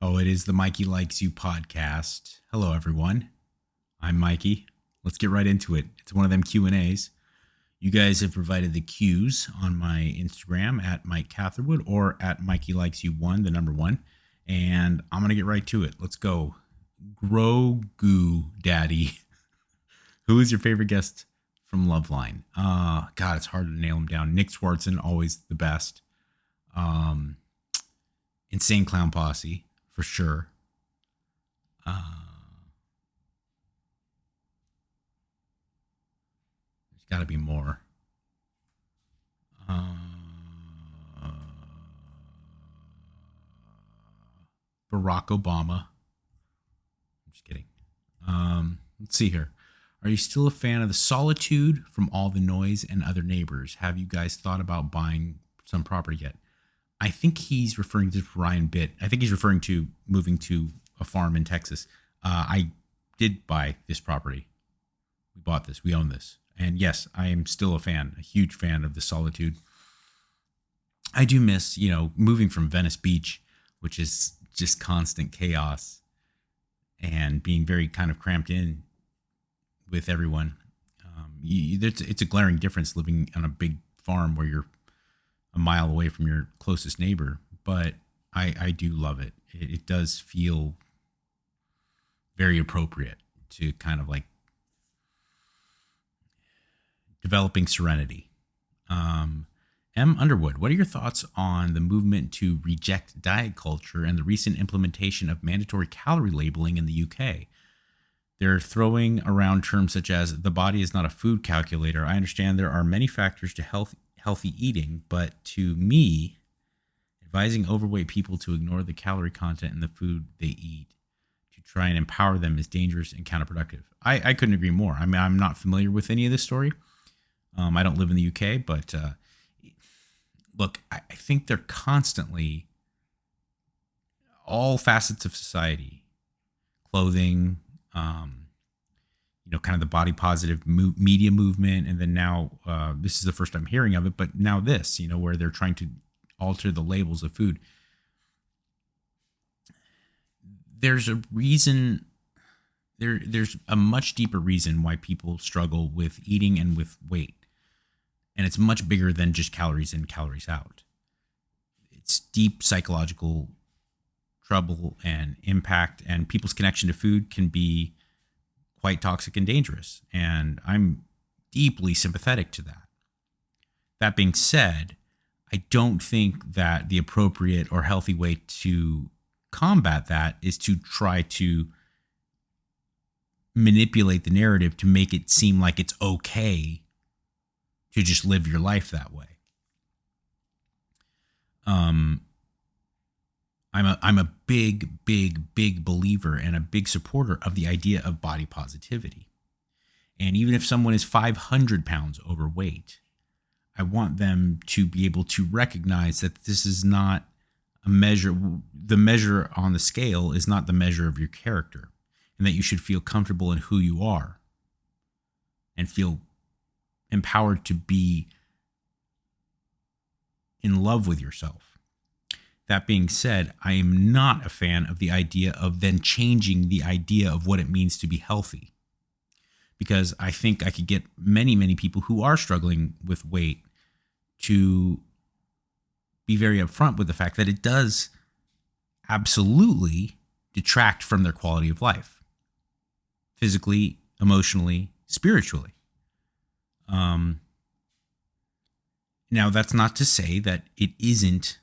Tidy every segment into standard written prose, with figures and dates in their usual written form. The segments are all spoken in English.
Oh, it is the Mikey Likes You podcast. Hello, everyone. I'm Mikey. Let's get right into it. It's one of them Q&As. You guys have provided the Q's on my Instagram at Mike Catherwood or at Mikey Likes You 1, the number 1. And I'm going to get right to it. Let's go. Grogu Daddy. Who is your favorite guest from Loveline? God, it's hard to nail him down. Nick Swartzen, always the best. Insane Clown Posse. For sure. There's got to be more. Barack Obama. I'm just kidding. Let's see here. Are you still a fan of the solitude from All the Noise and Other Neighbors? Have you guys thought about buying some property yet? I think he's referring to Ryan Bitt. I think he's referring to moving to a farm in Texas. I did buy this property. We bought this. We own this. And yes, I am still a huge fan of the solitude. I do miss, moving from Venice Beach, which is just constant chaos and being very kind of cramped in with everyone. It's a glaring difference living on a big farm where you're a mile away from your closest neighbor, but I do love it. It does feel very appropriate to kind of like developing serenity. M. Underwood, what are your thoughts on the movement to reject diet culture and the recent implementation of mandatory calorie labeling in the UK? They're throwing around terms such as the body is not a food calculator. I understand there are many factors to healthy eating, but to me, advising overweight people to ignore the calorie content in the food they eat to try and empower them is dangerous and counterproductive. I couldn't agree more. I mean, I'm not familiar with any of this story. I don't live in the UK, but look, I think they're constantly, all facets of society, clothing, kind of the body positive media movement. And then now, this is the first I'm hearing of it, but now this, where they're trying to alter the labels of food. There's a reason, there's a much deeper reason why people struggle with eating and with weight. And it's much bigger than just calories in, calories out. It's deep psychological trouble and impact, and people's connection to food can be quite toxic and dangerous. And I'm deeply sympathetic to that. That being said, I don't think that the appropriate or healthy way to combat that is to try to manipulate the narrative to make it seem like it's okay to just live your life that way. I'm a big believer and a big supporter of the idea of body positivity. And even if someone is 500 pounds overweight, I want them to be able to recognize that this is not a measure. The measure on the scale is not the measure of your character, and that you should feel comfortable in who you are and feel empowered to be in love with yourself. That being said, I am not a fan of the idea of then changing the idea of what it means to be healthy, because I think I could get many people who are struggling with weight to be very upfront with the fact that it does absolutely detract from their quality of life, physically, emotionally, spiritually. Now, that's not to say that it isn't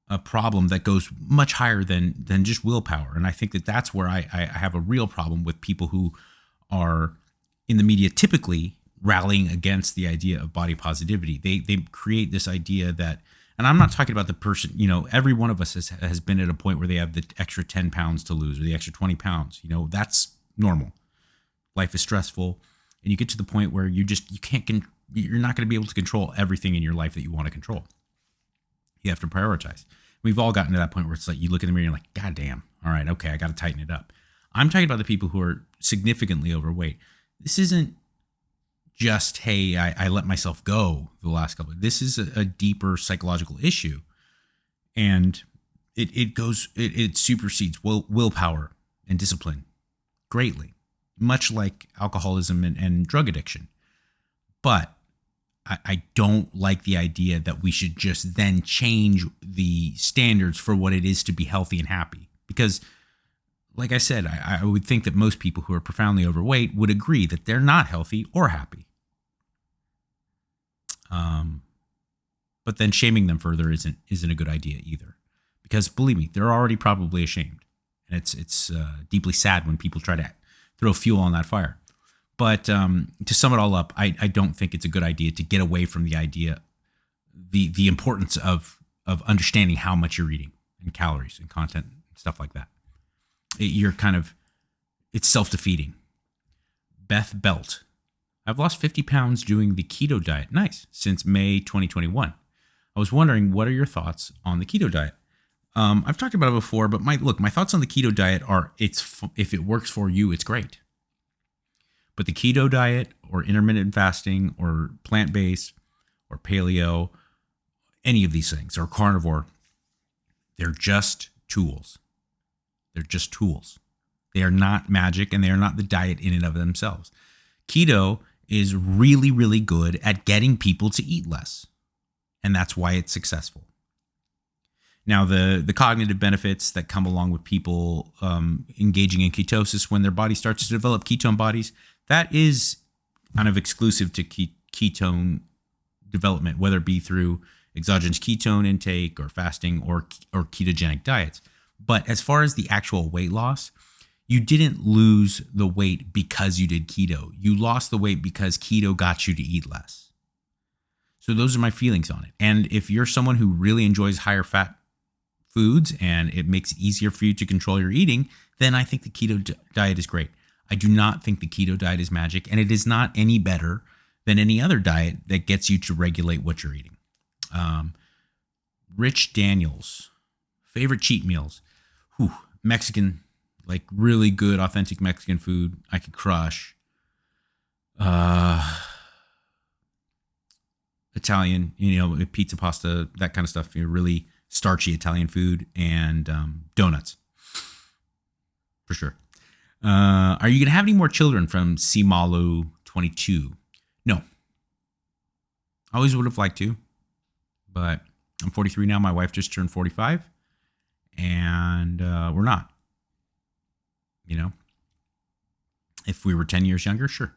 a problem that goes much higher than just willpower. And I think that that's where I have a real problem with people who are in the media typically rallying against the idea of body positivity. They create this idea that, and I'm not talking about the person, every one of us has been at a point where they have the extra 10 pounds to lose or the extra 20 pounds. That's normal. Life is stressful. And you get to the point where you're not going to be able to control everything in your life that you want to control. You have to prioritize. We've all gotten to that point where it's like you look in the mirror and you're like, God damn, all right, okay, I got to tighten it up. I'm talking about the people who are significantly overweight. This isn't just, hey, I let myself go the last couple. This is a deeper psychological issue. And it supersedes willpower and discipline greatly, much like alcoholism and drug addiction. But I don't like the idea that we should just then change the standards for what it is to be healthy and happy. Because, like I said, I would think that most people who are profoundly overweight would agree that they're not healthy or happy. But then shaming them further isn't a good idea either. Because believe me, they're already probably ashamed. And it's deeply sad when people try to throw fuel on that fire. But to sum it all up, I don't think it's a good idea to get away from the idea, the importance of understanding how much you're eating and calories and content and stuff like that. It's self-defeating. Beth Belt. I've lost 50 pounds doing the keto diet. Nice. Since May 2021. I was wondering, what are your thoughts on the keto diet? I've talked about it before, but my thoughts on the keto diet are, if it works for you, it's great. But the keto diet or intermittent fasting or plant-based or paleo, any of these things, or carnivore, they're just tools. They're just tools. They are not magic, and they are not the diet in and of themselves. Keto is really, really good at getting people to eat less. And that's why it's successful. Now, the cognitive benefits that come along with people engaging in ketosis when their body starts to develop ketone bodies, that is kind of exclusive to ketone development, whether it be through exogenous ketone intake or fasting or ketogenic diets. But as far as the actual weight loss, you didn't lose the weight because you did keto. You lost the weight because keto got you to eat less. So those are my feelings on it. And if you're someone who really enjoys higher fat foods and it makes it easier for you to control your eating, then I think the keto diet is great. I do not think the keto diet is magic, and it is not any better than any other diet that gets you to regulate what you're eating. Rich Daniels, favorite cheat meals. Mexican, like really good, authentic Mexican food I could crush. Italian, pizza, pasta, that kind of stuff. Really starchy Italian food, and donuts, for sure. Are you going to have any more children from Simalu 22? No. I always would have liked to, but I'm 43 now. My wife just turned 45, and we're not. If we were 10 years younger, sure.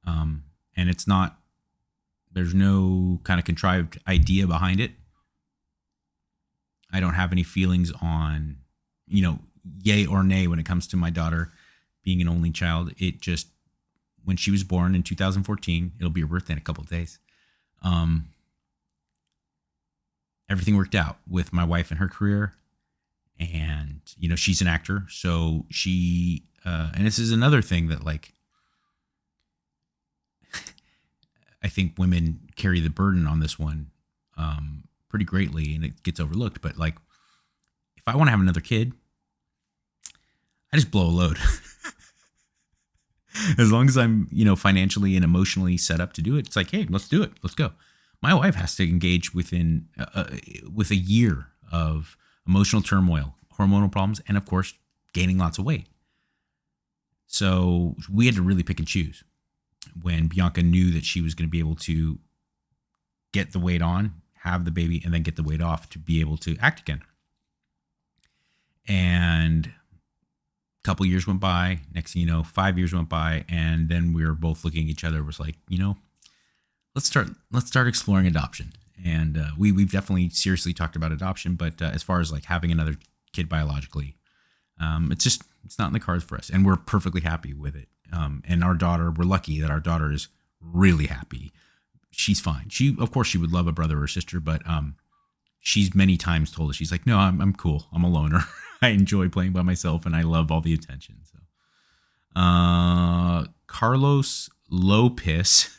And it's not, there's no kind of contrived idea behind it. I don't have any feelings on, yay or nay when it comes to my daughter being an only child. It just, when she was born in 2014, it'll be her birthday in a couple of days. Everything worked out with my wife and her career. And, she's an actor. So she, and this is another thing that I think women carry the burden on this one pretty greatly, and it gets overlooked. But if I want to have another kid, I just blow a load. As long as I'm, financially and emotionally set up to do it, it's like, hey, let's do it. Let's go. My wife has to engage with a year of emotional turmoil, hormonal problems, and of course, gaining lots of weight. So we had to really pick and choose when Bianca knew that she was going to be able to get the weight on, have the baby, and then get the weight off to be able to act again. And a couple years went by. Next thing you know, 5 years went by, and then we were both looking at each other. It was like, let's start exploring adoption. And we've definitely seriously talked about adoption, but as far as having another kid biologically, it's not in the cards for us, and we're perfectly happy with it. And our daughter, we're lucky that our daughter is really happy. She's fine. Of course, she would love a brother or sister, but she's many times told us, she's like, no, I'm cool. I'm a loner. I enjoy playing by myself, and I love all the attention. So, Carlos Lopez.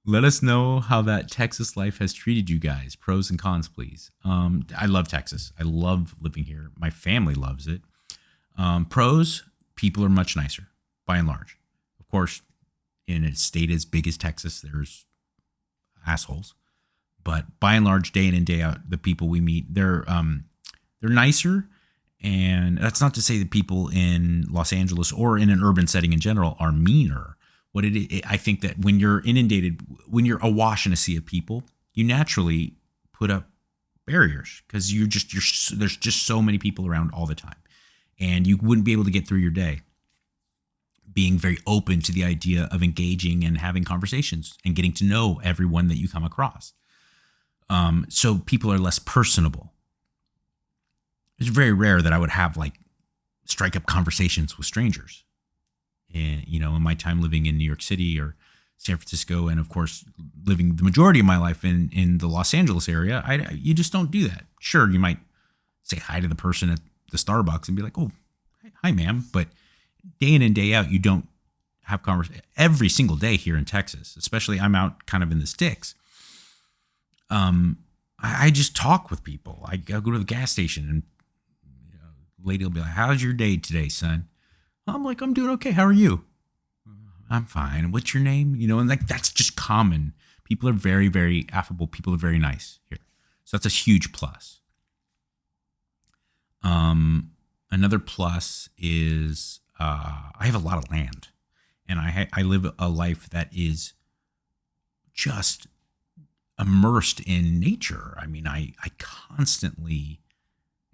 Let us know how that Texas life has treated you guys. Pros and cons, please. I love Texas. I love living here. My family loves it. Pros, people are much nicer, by and large. Of course, in a state as big as Texas, there's assholes. But by and large, day in and day out, the people we meet, they're nicer. And that's not to say that people in Los Angeles or in an urban setting in general are meaner. I think that when you're inundated, when you're awash in a sea of people, you naturally put up barriers because there's just so many people around all the time, and you wouldn't be able to get through your day being very open to the idea of engaging and having conversations and getting to know everyone that you come across. So people are less personable. It's very rare that I would have like strike up conversations with strangers. And, in my time living in New York City or San Francisco, and of course, living the majority of my life in the Los Angeles area, you just don't do that. Sure, you might say hi to the person at the Starbucks and be like, oh, hi, ma'am. But day in and day out, you don't have conversations. Every single day here in Texas, especially I'm out kind of in the sticks. I just talk with people. I go to the gas station and lady will be like, how's your day today, son? I'm like, I'm doing okay. How are you? I'm fine. What's your name? And like, that's just common. People are very, very affable. People are very nice here. So that's a huge plus. Another plus is I have a lot of land, and I live a life that is just immersed in nature. I mean, I constantly,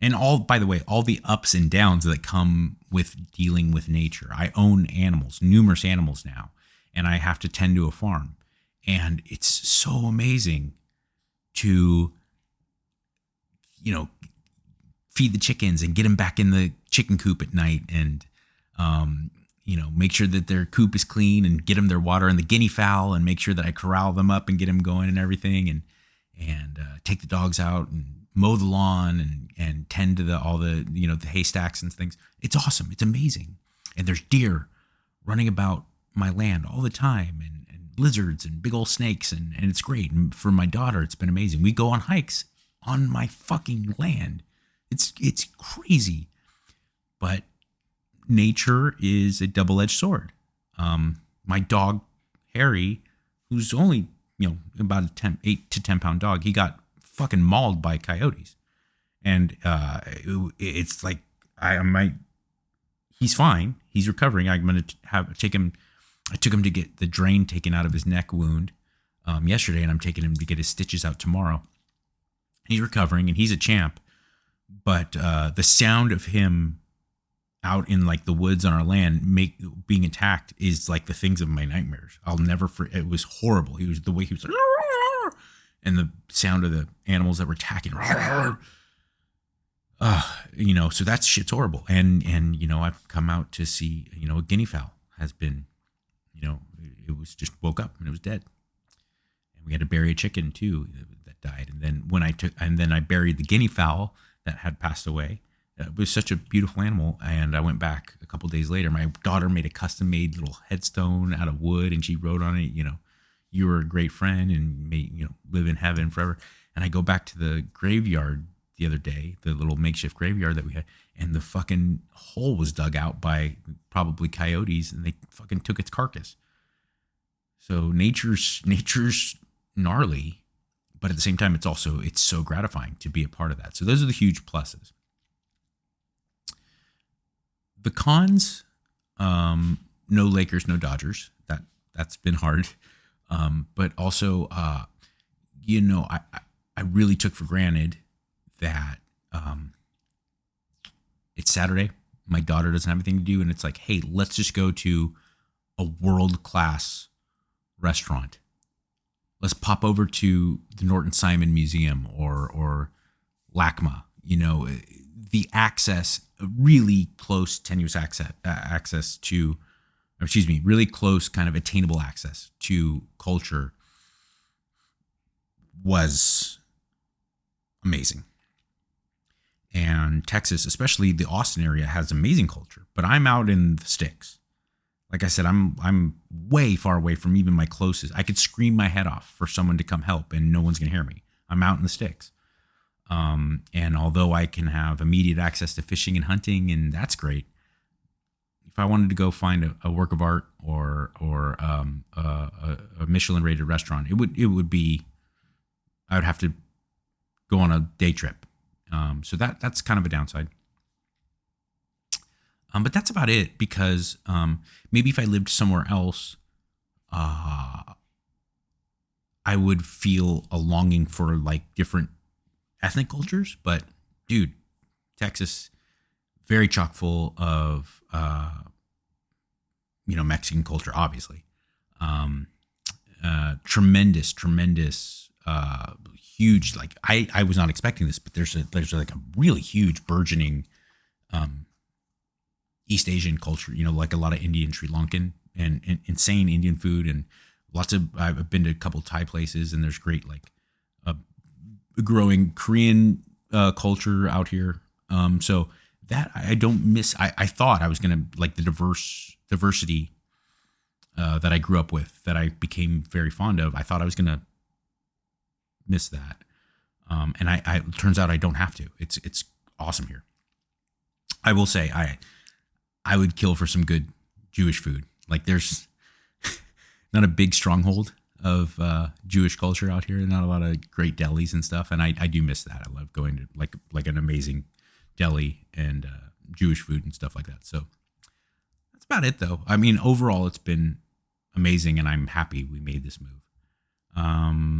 and by the way, all the ups and downs that come with dealing with nature. I own animals, numerous animals now, and I have to tend to a farm. And it's so amazing to, feed the chickens and get them back in the chicken coop at night and, make sure that their coop is clean and get them their water, and the guinea fowl, and make sure that I corral them up and get them going and everything. And take the dogs out and mow the lawn and tend to all the the haystacks and things. It's awesome. It's amazing. And there's deer running about my land all the time, and lizards and big old snakes, and it's great. And for my daughter, it's been amazing. We go on hikes on my fucking land. It's crazy. But nature is a double-edged sword. My dog Harry, who's only about a 8 to 10 pound dog, he got fucking mauled by coyotes, and it's like he's fine, he's recovering. I'm gonna take him. I took him to get the drain taken out of his neck wound yesterday, and I'm taking him to get his stitches out tomorrow. He's recovering, and he's a champ. But the sound of him out in like the woods on our land being attacked is like the things of my nightmares. I'll never forget. It was horrible. The way he was like, and the sound of the animals that were attacking. So that shit's horrible. And I've come out to see, a guinea fowl has been, it was just woke up and it was dead. And we had to bury a chicken too that died. And then I buried the guinea fowl that had passed away. It was such a beautiful animal. And I went back a couple days later. My daughter made a custom made little headstone out of wood, and she wrote on it, you were a great friend and may, live in heaven forever. And I go back to the graveyard the other day, the little makeshift graveyard that we had, and the fucking hole was dug out by probably coyotes, and they fucking took its carcass. So nature's gnarly, but at the same time, it's so gratifying to be a part of that. So those are the huge pluses. The cons, no Lakers, no Dodgers. That's been hard. But also, I really took for granted that it's Saturday. My daughter doesn't have anything to do, and it's like, hey, let's just go to a world-class restaurant. Let's pop over to the Norton Simon Museum or LACMA. The access, really close, tenuous access to, really close kind of attainable access to culture was amazing. And Texas, especially the Austin area, has amazing culture. But I'm out in the sticks. Like I said, I'm way far away from even my closest. I could scream my head off for someone to come help, and no one's gonna hear me. I'm out in the sticks. And although I can have immediate access to fishing and hunting, and that's great, if I wanted to go find a work of art or a Michelin rated restaurant, it would be, I would have to go on a day trip. So that's kind of a downside. But that's about it, because maybe if I lived somewhere else, I would feel a longing for like different ethnic cultures. But dude, Texas, very chock full of Mexican culture, obviously. Tremendous, huge. Like I was not expecting this, but there's like a really huge burgeoning East Asian culture. Like a lot of Indian, Sri Lankan, and insane Indian food, and lots of. I've been to a couple Thai places, and there's great like growing Korean culture out here. So that I don't miss. I thought I was gonna like the diversity that I grew up with, that I became very fond of. I thought I was gonna miss that, and it turns out I don't have to. It's awesome here. I will say I would kill for some good Jewish food. Like there's not a big stronghold of Jewish culture out here. Not a lot of great delis and stuff, and I do miss that. I love going to like an amazing deli and Jewish food and stuff like that. So that's about it, though. I mean, overall, it's been amazing, and I'm happy we made this move.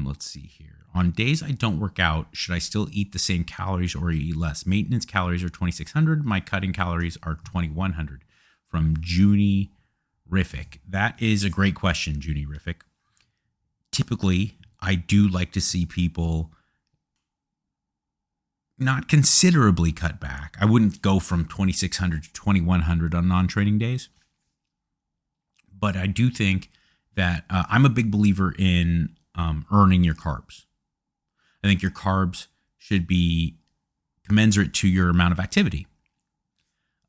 Let's see here. On days I don't work out, should I still eat the same calories or eat less? Maintenance calories are 2,600. My cutting calories are 2,100. From Junie Riffic. That is a great question, Junie Riffic. Typically, I do like to see people not considerably cut back. I wouldn't go from 2,600 to 2,100 on non-training days. But I do think that I'm a big believer in earning your carbs. I think your carbs should be commensurate to your amount of activity.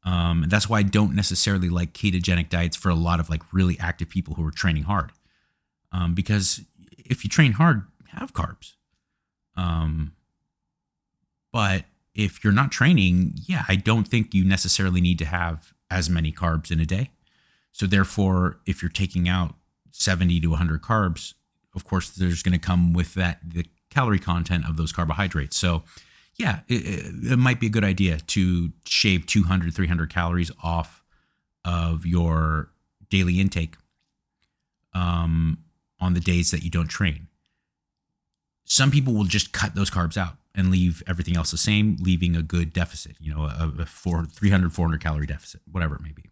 That's why I don't necessarily like ketogenic diets for a lot of like really active people who are training hard. Because if you train hard, have carbs. But if you're not training, I don't think you necessarily need to have as many carbs in a day. So therefore, if you're taking out 70 to 100 carbs, of course, there's going to come with that the calorie content of those carbohydrates. So it might be a good idea to shave 200, 300 calories off of your daily intake on the days that you don't train. Some people will just cut those carbs out and leave everything else the same, leaving a good deficit, a 300, 400 calorie deficit, whatever it may be.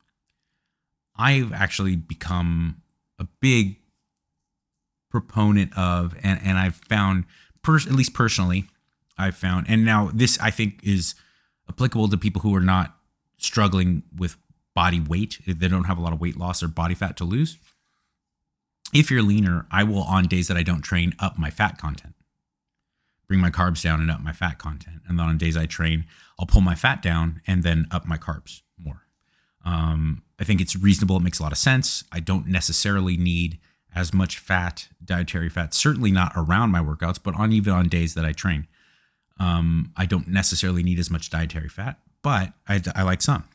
I've actually become a big proponent of, and I've found, at least personally, I've found, and now this I think is applicable to people who are not struggling with body weight. If they don't have a lot of weight loss or body fat to lose. If you're leaner, I will, on days that I don't train, up my fat content. Bring my carbs down and up my fat content. And then on days I train, I'll pull my fat down and then up my carbs more. I think it's reasonable. It makes a lot of sense. I don't necessarily need as much fat, dietary fat, certainly not around my workouts, but even on days that I train. I don't necessarily need as much dietary fat, but I like some.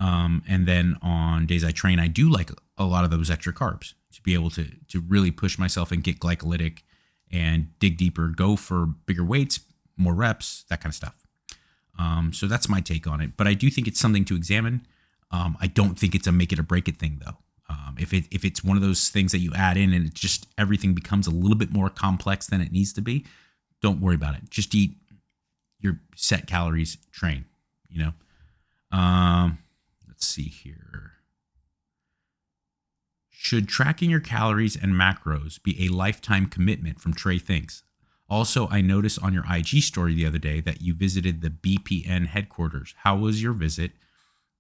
And then on days I train, I do like a lot of those extra carbs to be able to really push myself and get glycolytic and dig deeper, go for bigger weights, more reps, that kind of stuff. So that's my take on it. But I do think it's something to examine. I don't think it's a make it or break it thing, though. If it's one of those things that you add in and it just everything becomes a little bit more complex than it needs to be, don't worry about it. Just eat your set calories, train, Let's see here. Should tracking your calories and macros be a lifetime commitment, from Trey Thinks? Also, I noticed on your IG story the other day that you visited the BPN headquarters. How was your visit?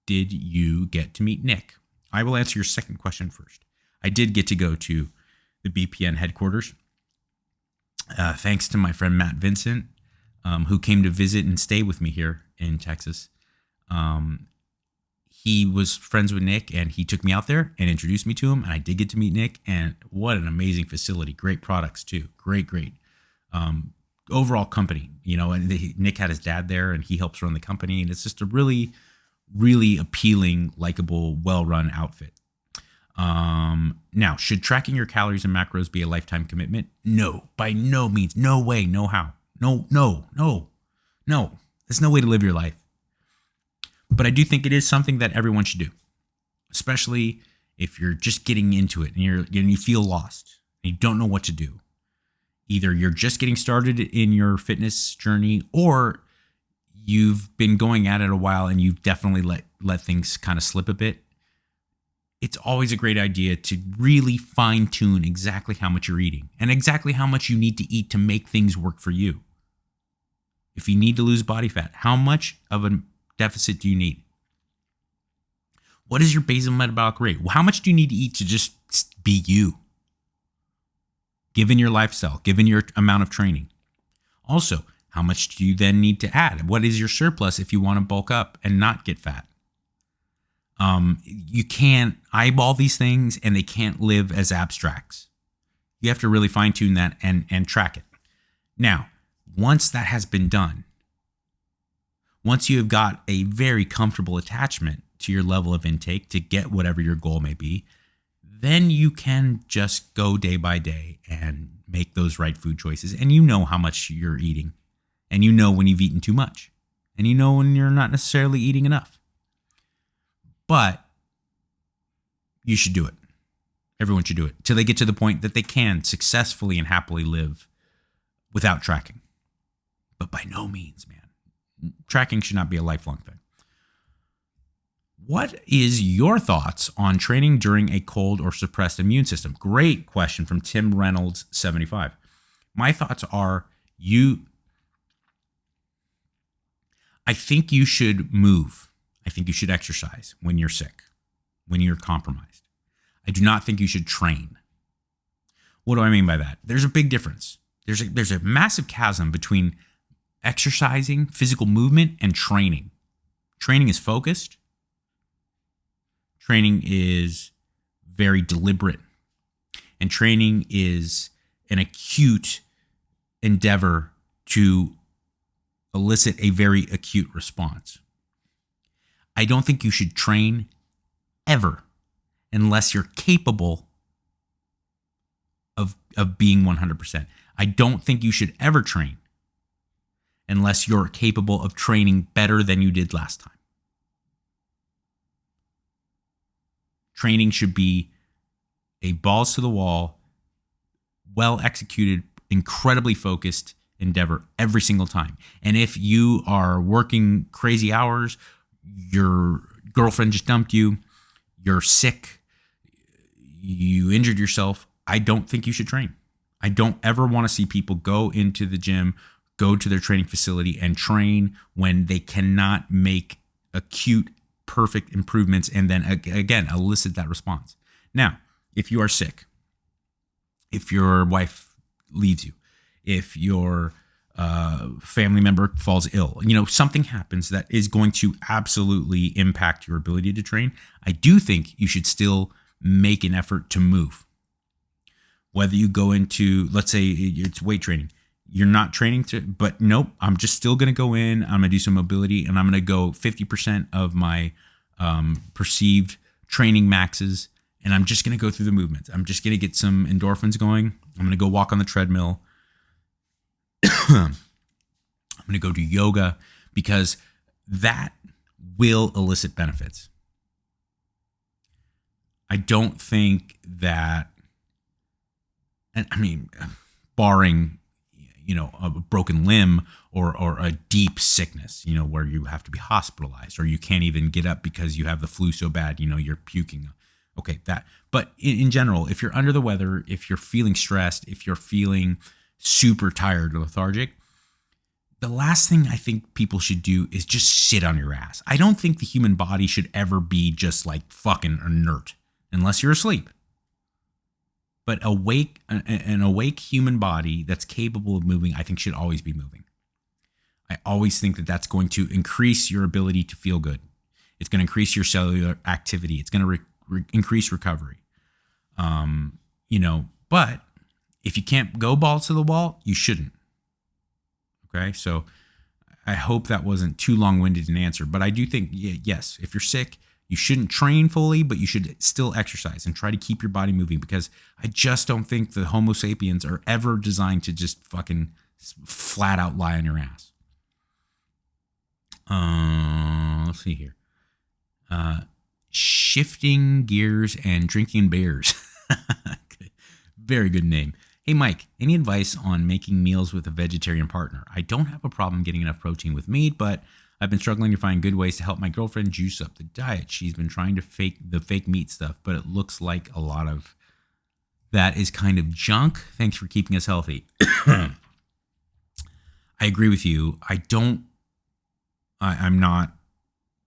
Did you get to meet Nick? I will answer your second question first. I did get to go to the BPN headquarters. Thanks to my friend Matt Vincent, who came to visit and stay with me here in Texas. He was friends with Nick, and he took me out there and introduced me to him, and I did get to meet Nick, and what an amazing facility. Great products, too. Great. Overall company, and Nick had his dad there, and he helps run the company, and it's just a really, really appealing, likable, well-run outfit. Now, should tracking your calories and macros be a lifetime commitment? No, by no means. No way, no how. No. There's no way to live your life. But I do think it is something that everyone should do, especially if you're just getting into it and you feel lost and you don't know what to do. Either you're just getting started in your fitness journey, or you've been going at it a while and you've definitely let things kind of slip a bit. It's always a great idea to really fine tune exactly how much you're eating and exactly how much you need to eat to make things work for you. If you need to lose body fat, how much of a deficit do you need? What is your basal metabolic rate? How much do you need to eat to just be you? Given your lifestyle, given your amount of training. Also, how much do you then need to add? What is your surplus if you want to bulk up and not get fat? You can't eyeball these things and they can't live as abstracts. You have to really fine tune that and track it. Now, once that has been done, once you have got a very comfortable attachment to your level of intake to get whatever your goal may be, then you can just go day by day and make those right food choices. And you know how much you're eating. And you know when you've eaten too much. And you know when you're not necessarily eating enough. But you should do it. Everyone should do it till they get to the point that they can successfully and happily live without tracking. But by no means, man. Tracking should not be a lifelong thing. What is your thoughts on training during a cold or suppressed immune system? Great question from Tim Reynolds, 75. My thoughts are I think you should move. I think you should exercise when you're sick, when you're compromised. I do not think you should train. What do I mean by that? There's a big difference. There's a massive chasm between exercising, physical movement, and training. Training is focused. Training is very deliberate. And training is an acute endeavor to elicit a very acute response. I don't think you should train ever unless you're capable of being 100%. I don't think you should ever train unless you're capable of training better than you did last time. Training should be a balls to the wall, well executed, incredibly focused endeavor every single time. And if you are working crazy hours, your girlfriend just dumped you, you're sick, you injured yourself, I don't think you should train. I don't ever want to see people go into the gym, go to their training facility and train when they cannot make acute, perfect improvements and then again elicit that response. Now, if you are sick, if your wife leaves you, if your family member falls ill, something happens that is going to absolutely impact your ability to train, I do think you should still make an effort to move. Whether you go into, let's say it's weight training, you're not training but nope, I'm just still going to go in, I'm going to do some mobility, and I'm going to go 50% of my perceived training maxes, and I'm just going to go through the movements. I'm just going to get some endorphins going. I'm going to go walk on the treadmill. I'm going to go do yoga, because that will elicit benefits. I don't think that, and I mean, barring, a broken limb or a deep sickness, where you have to be hospitalized or you can't even get up because you have the flu so bad, you're puking. Okay, that. But in general, if you're under the weather, if you're feeling stressed, if you're feeling super tired or lethargic, the last thing I think people should do is just sit on your ass. I don't think the human body should ever be just like fucking inert unless you're asleep. But an awake human body that's capable of moving, I think should always be moving. I always think that that's going to increase your ability to feel good. It's going to increase your cellular activity. It's going to increase recovery. But if you can't go balls to the wall, you shouldn't. Okay, so I hope that wasn't too long-winded an answer, but I do think, yes, if you're sick, You shouldn't train fully, but you should still exercise and try to keep your body moving, because I just don't think the Homo sapiens are ever designed to just fucking flat out lie on your ass. Let's see here. Shifting gears and drinking beers. Very good name. Hey, Mike, any advice on making meals with a vegetarian partner? I don't have a problem getting enough protein with meat, but I've been struggling to find good ways to help my girlfriend juice up the diet. She's been trying to fake meat stuff, but it looks like a lot of that is kind of junk. Thanks for keeping us healthy. I agree with you. I'm not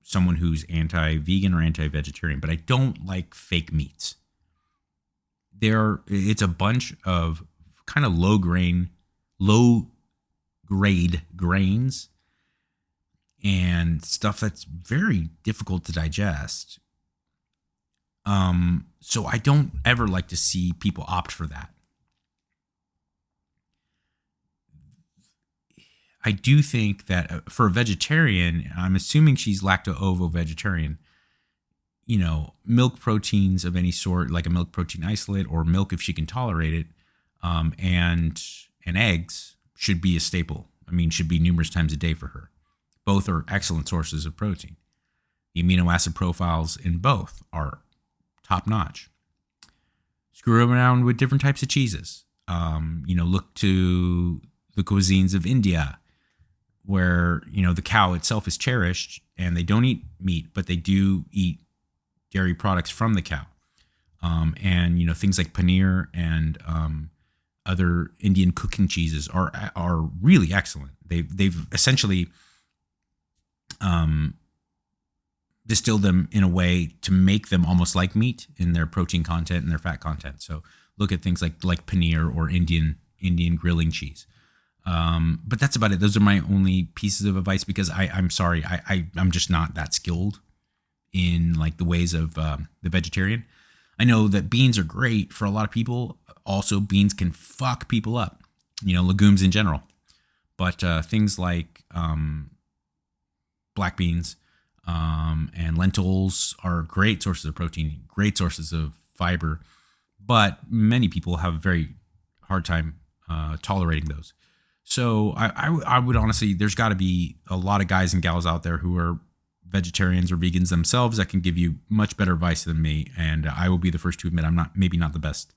someone who's anti-vegan or anti-vegetarian, but I don't like fake meats. It's a bunch of kind of low grade grains and stuff that's very difficult to digest. So I don't ever like to see people opt for that. I do think that for a vegetarian, I'm assuming she's lacto-ovo vegetarian, milk proteins of any sort, like a milk protein isolate or milk if she can tolerate it, and eggs should be a staple. Should be numerous times a day for her. Both are excellent sources of protein. The amino acid profiles in both are top notch. Screw around with different types of cheeses. Look to the cuisines of India, where, the cow itself is cherished and they don't eat meat, but they do eat dairy products from the cow. And things like paneer and other Indian cooking cheeses are really excellent. They've essentially distilled them in a way to make them almost like meat in their protein content and their fat content. So look at things like paneer or Indian grilling cheese. But that's about it. Those are my only pieces of advice, because I'm sorry, I'm just not that skilled in like the ways of the vegetarian. I know that beans are great for a lot of people. Also, beans can fuck people up, legumes in general. But things like black beans and lentils are great sources of protein, great sources of fiber. But many people have a very hard time tolerating those. So I would honestly, there's got to be a lot of guys and gals out there who are vegetarians or vegans themselves that can give you much better advice than me. And I will be the first to admit I'm not the best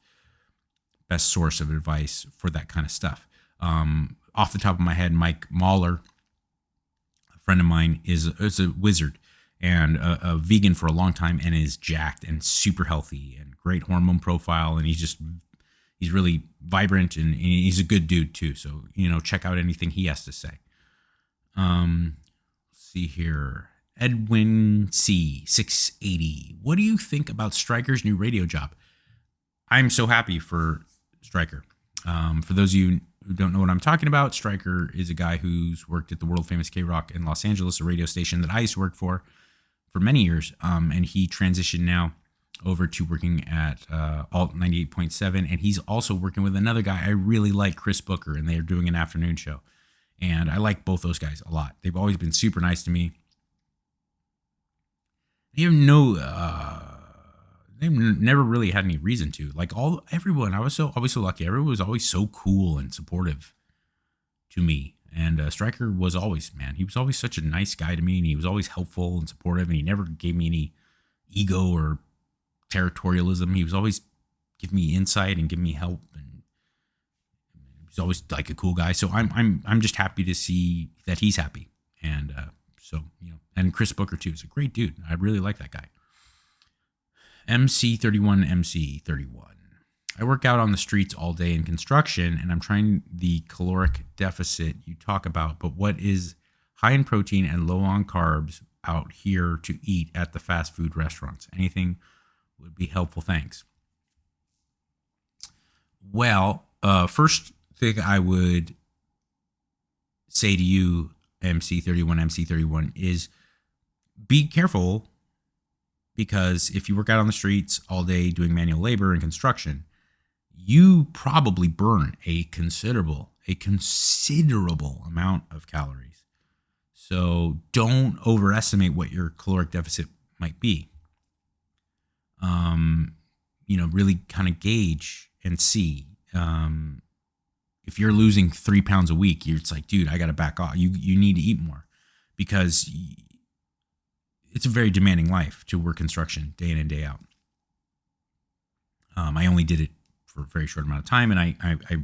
source of advice for that kind of stuff. Off the top of my head, Mike Mahler, a friend of mine, is a wizard and a vegan for a long time and is jacked and super healthy and great hormone profile. And he's really vibrant and he's a good dude too. So, check out anything he has to say. Let's see here. Edwin C 680. What do you think about Stryker's new radio job? I'm so happy for Stryker. For those of you who don't know what I'm talking about, Stryker is a guy who's worked at the world famous K-Rock in Los Angeles, a radio station that I used to work for many years. And he transitioned now over to working at Alt 98.7, and he's also working with another guy I really like, Chris Booker, and they're doing an afternoon show. And I like both those guys a lot. They've always been super nice to me. They have they've never really had any reason to. Like everyone, I was so lucky. Everyone was always so cool and supportive to me. And Stryker was always, he was always such a nice guy to me, and he was always helpful and supportive, and he never gave me any ego or territorialism. He was always giving me insight and giving me help, and he's always like a cool guy. So I'm just happy to see that he's happy. And and Chris Booker too is a great dude. I really like that guy. MC31. I work out on the streets all day in construction, and I'm trying the caloric deficit you talk about, but what is high in protein and low on carbs out here to eat at the fast food restaurants? Anything would be helpful. Thanks. Well, first thing I would say to you, MC31, is be careful, because if you work out on the streets all day doing manual labor and construction, you probably burn a considerable amount of calories. So don't overestimate what your caloric deficit might be. really kind of gauge and see. If you're losing 3 pounds a week, it's like, dude, I got to back off. You need to eat more, because it's a very demanding life to work construction day in and day out. I only did it for a very short amount of time, and I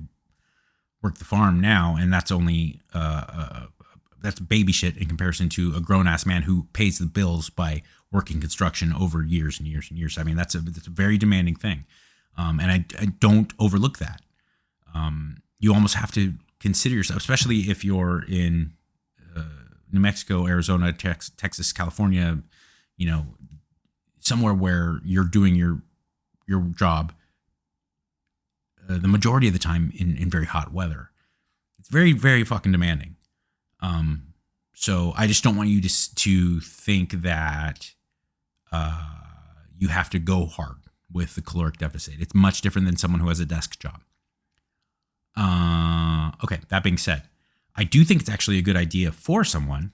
work the farm now, and that's only that's baby shit in comparison to a grown ass man who pays the bills by working construction over years and years and years. I mean, that's a very demanding thing, and I don't overlook that. You almost have to consider yourself, especially if you're in New Mexico, Arizona, Texas, California, somewhere where you're doing your job the majority of the time in very hot weather. It's very, very fucking demanding. So I just don't want you to think that you have to go hard with the caloric deficit. It's much different than someone who has a desk job. Okay, that being said, I do think it's actually a good idea for someone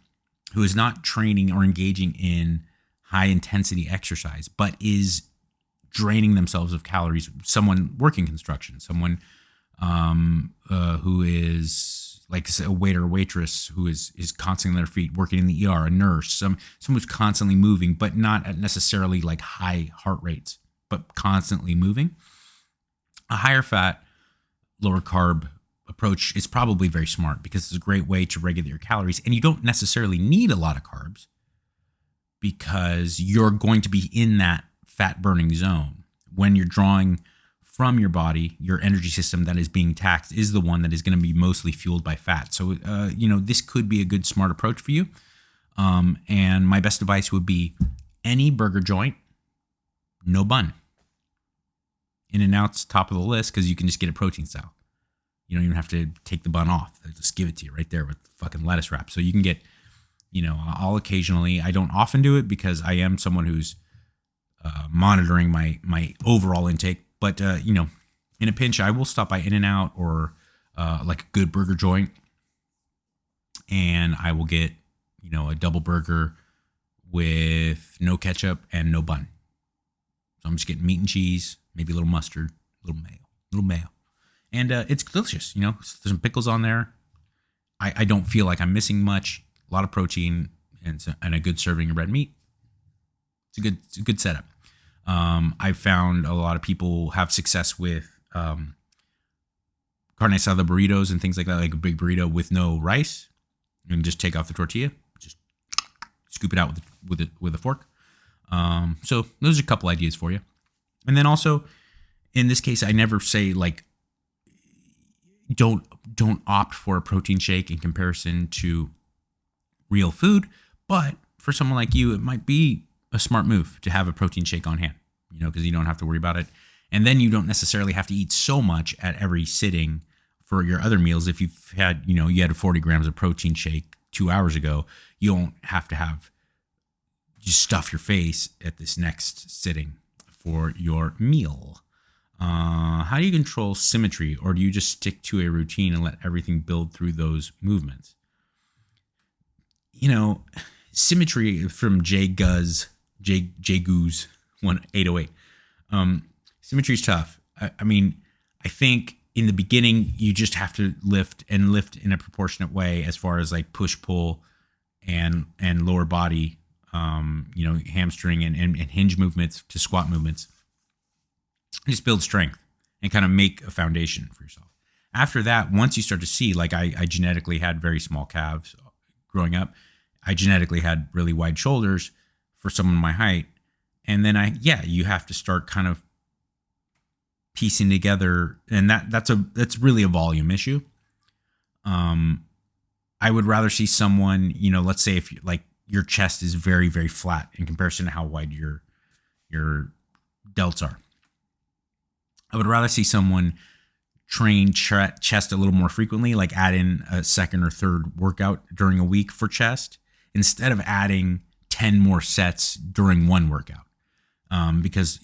who is not training or engaging in high intensity exercise, but is draining themselves of calories. Someone working construction, someone who is like a waiter or waitress who is constantly on their feet, working in the ER, a nurse, someone who's constantly moving, but not at necessarily like high heart rates, but constantly moving. A higher fat, lower carb approach is probably very smart, because it's a great way to regulate your calories, and you don't necessarily need a lot of carbs because you're going to be in that fat burning zone. When you're drawing from your body, your energy system that is being taxed is the one that is going to be mostly fueled by fat. So, this could be a good smart approach for you. And my best advice would be any burger joint, no bun. In-N-Out's top of the list because you can just get it protein style. You don't even have to take the bun off. They'll just give it to you right there with fucking lettuce wrap. So you can get, I'll occasionally, I don't often do it because I am someone who's monitoring my overall intake. But, in a pinch, I will stop by In-N-Out or like a good burger joint, and I will get, a double burger with no ketchup and no bun. So I'm just getting meat and cheese, maybe a little mustard, a little mayo. And it's delicious, There's some pickles on there. I don't feel like I'm missing much. A lot of protein and a good serving of red meat. It's a good setup. I've found a lot of people have success with carne asada burritos and things like that, like a big burrito with no rice, and just take off the tortilla, just scoop it out with a fork. So those are a couple ideas for you. And then also, in this case, I never say like don't opt for a protein shake in comparison to real food, but for someone like you, it might be a smart move to have a protein shake on hand, because you don't have to worry about it. And then you don't necessarily have to eat so much at every sitting for your other meals. If you've had, you had 40 grams of protein shake 2 hours ago, you don't have to just stuff your face at this next sitting for your meal. How do you control symmetry, or do you just stick to a routine and let everything build through those movements? Symmetry from Jay Goose 1808. Symmetry is tough. I think in the beginning you just have to lift in a proportionate way as far as like push pull and lower body, hamstring and hinge movements to squat movements. Just build strength and kind of make a foundation for yourself. After that, once you start to see, like I genetically had very small calves growing up. I genetically had really wide shoulders for someone my height. And then you have to start kind of piecing together, and that's really a volume issue. I would rather see someone, let's say if like your chest is very, very flat in comparison to how wide your delts are. I would rather see someone train chest a little more frequently, like add in a second or third workout during a week for chest instead of adding 10 more sets during one workout. Because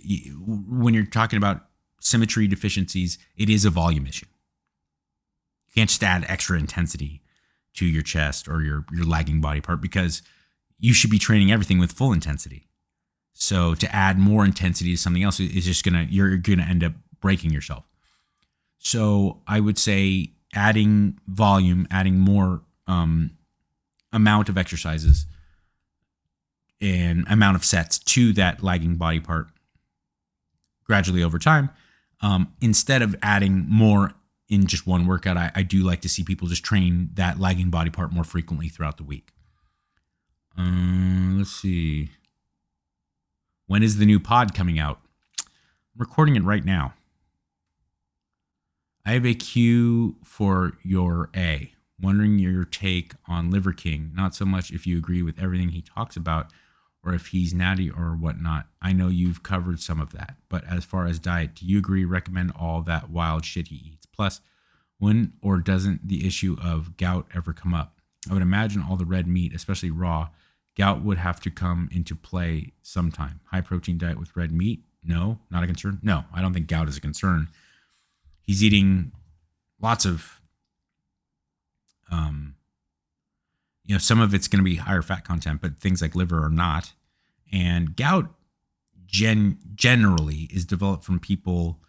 when you're talking about symmetry deficiencies, it is a volume issue. You can't just add extra intensity to your chest or your lagging body part, because you should be training everything with full intensity. So to add more intensity to something else is just you're gonna end up breaking yourself. So I would say adding volume, adding more amount of exercises and amount of sets to that lagging body part gradually over time, instead of adding more in just one workout. I do like to see people just train that lagging body part more frequently throughout the week. Let's see. When is the new pod coming out? I'm recording it right now. I have a Q for your A. Wondering your take on Liver King. Not so much if you agree with everything he talks about or if he's natty or whatnot. I know you've covered some of that. But as far as diet, do you agree, recommend all that wild shit he eats? Plus, when or doesn't the issue of gout ever come up? I would imagine all the red meat, especially raw, gout would have to come into play sometime. High protein diet with red meat? No, not a concern. No, I don't think gout is a concern. He's eating lots of, some of it's going to be higher fat content, but things like liver are not. And gout generally is developed from people,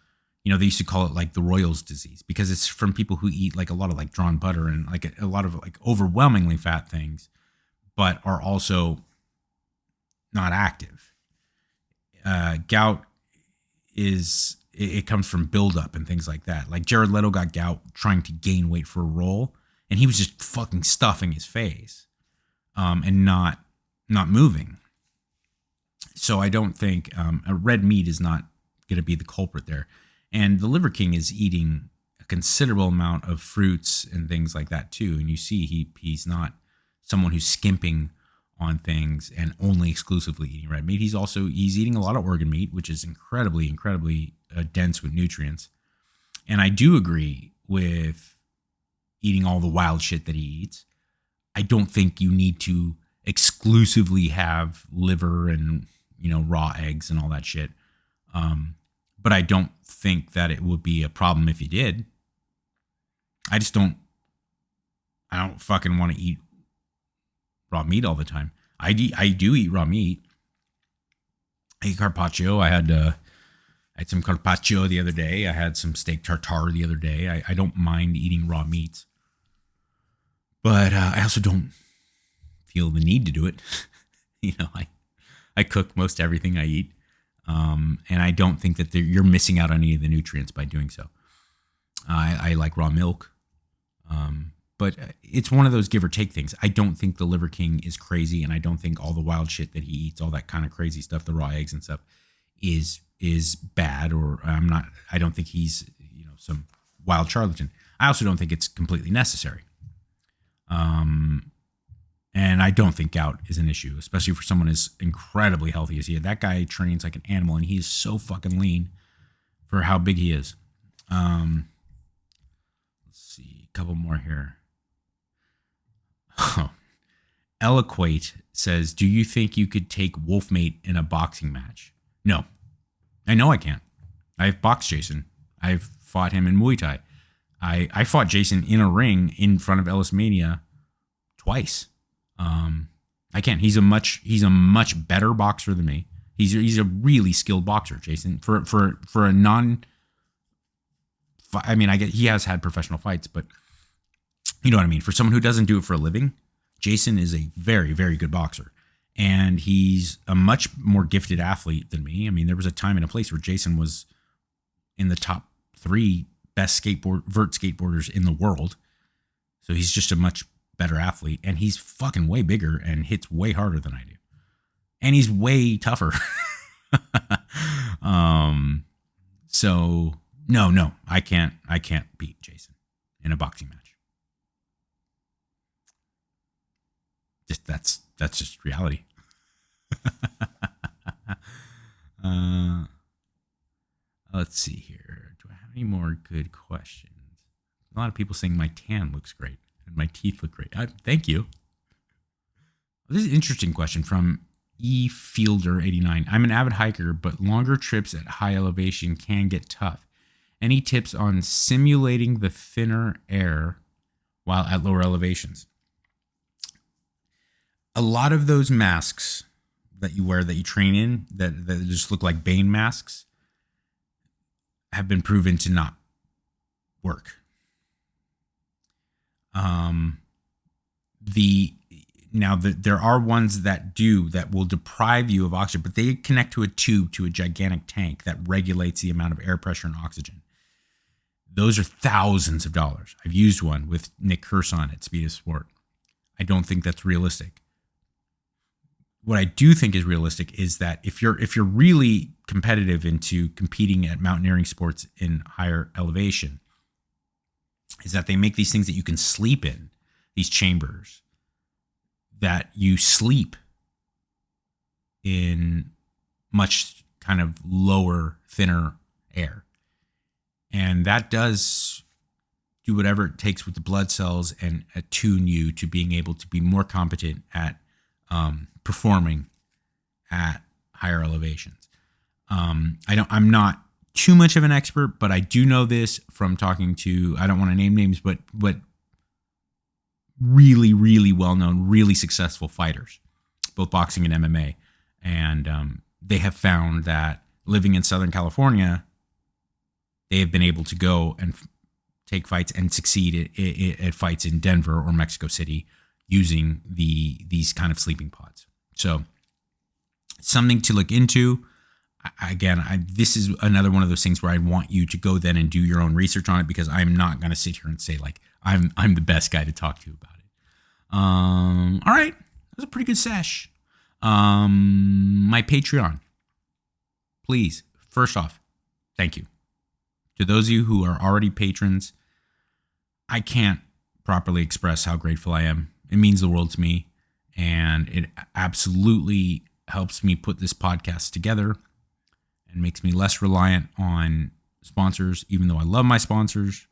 they used to call it like the Royals disease because it's from people who eat like a lot of like drawn butter and like a lot of like overwhelmingly fat things, but are also not active. Gout it comes from buildup and things like that. Like Jared Leto got gout trying to gain weight for a role, and he was just fucking stuffing his face, and not moving. So I don't think a red meat is not going to be the culprit there. And the Liver King is eating a considerable amount of fruits and things like that too. And you see he's not someone who's skimping on things and only exclusively eating red meat. He's eating a lot of organ meat, which is incredibly dense with nutrients. And I do agree with eating all the wild shit that he eats. I don't think you need to exclusively have liver and raw eggs and all that shit. But I don't think that it would be a problem if you did. I don't fucking want to eat raw meat all the time. I do eat raw meat. I eat carpaccio. I had some carpaccio the other day. I had some steak tartare the other day. I don't mind eating raw meats. But I also don't feel the need to do it. I cook most everything I eat. And I don't think that you're missing out on any of the nutrients by doing so. I like raw milk. But it's one of those give or take things. I don't think the Liver King is crazy, and I don't think all the wild shit that he eats, all that kind of crazy stuff, the raw eggs and stuff, is bad. Or I don't think he's some wild charlatan. I also don't think it's completely necessary. And I don't think gout is an issue, especially for someone as incredibly healthy as he is. That guy trains like an animal, and he is so fucking lean for how big he is. Let's see, a couple more here. Eloquate says, do you think you could take Wolfmate in a boxing match? No. I know I can't. I've boxed Jason. I've fought him in Muay Thai. I fought Jason in a ring in front of Ellis Mania twice. I can't. He's a much better boxer than me. He's a really skilled boxer, Jason. For a non, I mean, I get he has had professional fights, but you know what I mean. For someone who doesn't do it for a living, Jason is a very, very good boxer, and he's a much more gifted athlete than me. I mean, there was a time and a place where Jason was in the top 3 best vert skateboarders in the world. So he's just a much better athlete, and he's fucking way bigger and hits way harder than I do. And he's way tougher. So no, I can't beat Jason in a boxing match. That's just reality. Let's see here. Do I have any more good questions? A lot of people saying my tan looks great and my teeth look great. Thank you. This is an interesting question from eFielder89. I'm an avid hiker, but longer trips at high elevation can get tough. Any tips on simulating the thinner air while at lower elevations? A lot of those masks that you wear that you train in that just look like Bane masks have been proven to not work. There are ones that will deprive you of oxygen, but they connect to a tube to a gigantic tank that regulates the amount of air pressure and oxygen. Those are thousands of dollars. I've used one with Nick Curson at Speed of Sport. I don't think that's realistic. What I do think is realistic is that if you're really competitive into competing at mountaineering sports in higher elevation, is that they make these things that you can sleep in, these chambers, that you sleep in much kind of lower, thinner air. And that does do whatever it takes with the blood cells and attune you to being able to be more competent at performing at higher elevations. I'm not too much of an expert, but I do know this from talking to, I don't want to name names, but really, really well-known, really successful fighters, both boxing and MMA. And they have found that living in Southern California, they have been able to go and take fights and succeed at fights in Denver or Mexico City using these kind of sleeping pods. So something to look into. This is another one of those things where I want you to go then and do your own research on it, because I'm not going to sit here and say like I'm the best guy to talk to about it. All right, that was a pretty good sesh. My Patreon, please. First off, thank you to those of you who are already patrons. I can't properly express how grateful I am. It means the world to me, and it absolutely helps me put this podcast together and makes me less reliant on sponsors, even though I love my sponsors,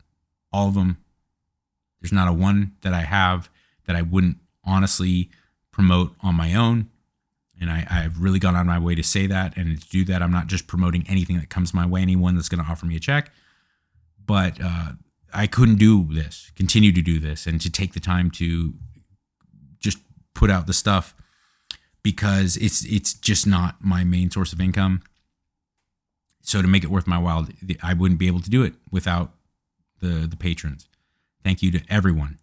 all of them. There's not a one that I have that I wouldn't honestly promote on my own. And I've really gone on my way to say that. And to do that, I'm not just promoting anything that comes my way, anyone that's going to offer me a check. But I couldn't continue to do this, and to take the time to just put out the stuff, because it's just not my main source of income. So to make it worth my while, I wouldn't be able to do it without the patrons. Thank you to everyone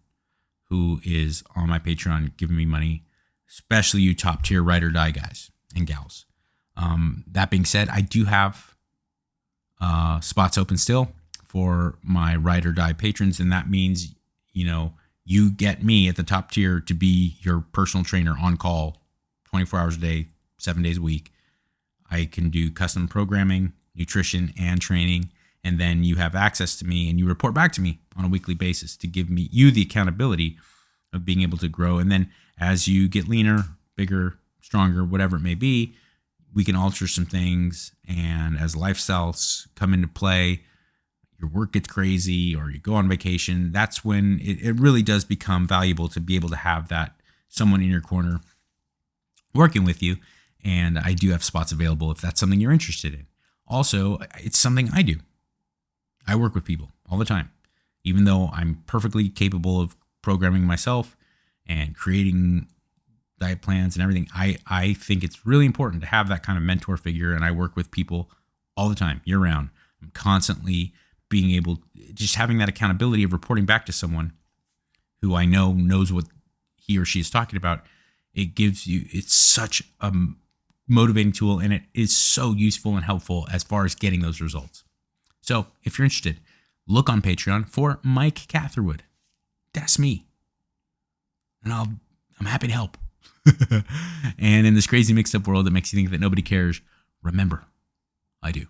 who is on my Patreon giving me money, especially you top tier ride or die guys and gals. That being said, I do have spots open still for my ride or die patrons, and that means, you get me at the top tier to be your personal trainer on call 24 hours a day, 7 days a week. I can do custom programming, nutrition, and training. And then you have access to me, and you report back to me on a weekly basis to give you the accountability of being able to grow. And then as you get leaner, bigger, stronger, whatever it may be, we can alter some things. And as lifestyles come into play, your work gets crazy or you go on vacation, that's when it really does become valuable to be able to have that someone in your corner working with you. And I do have spots available if that's something you're interested in. Also, it's something I do. I work with people all the time. Even though I'm perfectly capable of programming myself and creating diet plans and everything, I think it's really important to have that kind of mentor figure. And I work with people all the time, year round. I'm constantly being able, just having that accountability of reporting back to someone who I know knows what he or she is talking about. It's such a motivating tool, and it is so useful and helpful as far as getting those results. So if you're interested, look on Patreon for Mike Catherwood. That's me. And I'm happy to help. And in this crazy mixed up world that makes you think that nobody cares, remember, I do.